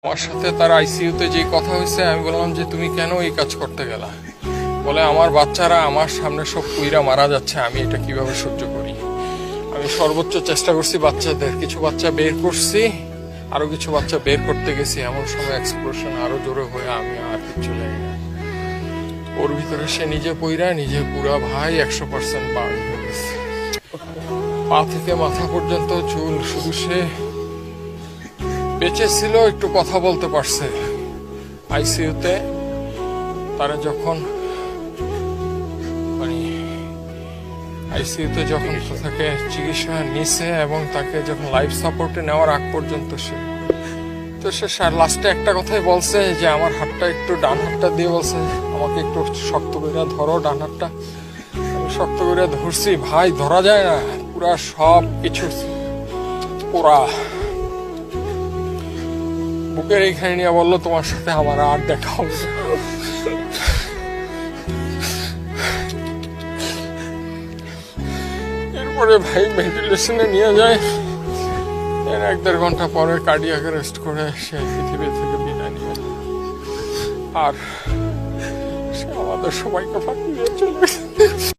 আমার সাথে তার আইসিইউতে যে কথা হয়েছে, আমি বললাম যে তুমি কেন এই কাজ করতে গেলা? বলে আমার বাচ্চারা আমার সামনে সব কুইরা মারা যাচ্ছে, আমি এটা কিভাবে সহ্য করি। আমি সর্বোচ্চ চেষ্টা করছি বাচ্চাদের, কিছু বাচ্চা বের করছি, আরো কিছু বাচ্চা বের করতে গেছি, এমন সময় এক্সপ্লোশন আরো জোরে হয়ে আমি আর কিছু জানি না। ওর ভিতরে সে নিজে পইরা নিজে পুরা ভাই 100% বার্ন হয়ে গেছে, পা থেকে মাথা পর্যন্ত চুল। শুধু সে বেঁচে ছিল, একটু কথা বলতে পারছে। আইসিইউতে তারা যখন আইসিইউতে যখন তাকে চিকিৎসা নিছে এবং তাকে যখন লাইফ সাপোর্টে নেওয়ার আগ পর্যন্ত সে লাস্টে একটা কথাই বলছে যে আমার হাতটা একটু, ডান হাতটা দিয়ে বলছে আমাকে একটু শক্ত করে ধরো ডান হাতটা। আমি শক্ত করে ধরছি, ভাই ধরা যায় না, পুরা সব কিছু পুরা বুকের এইখানে নিয়ে বললো তোমার সাথে আমার আর দেখা হবে। এরপরে ভাই ভেন্টিলেশনে নিয়ে যায়, এর 1-1.5 ঘন্টা পরে কার্ডিয়াক অ্যারেস্ট করে সে পৃথিবী থেকে বিদায় নিয়ে যায়। আর সে আমাদের সবাইকে ফাঁকি দিয়ে চলে গেছে।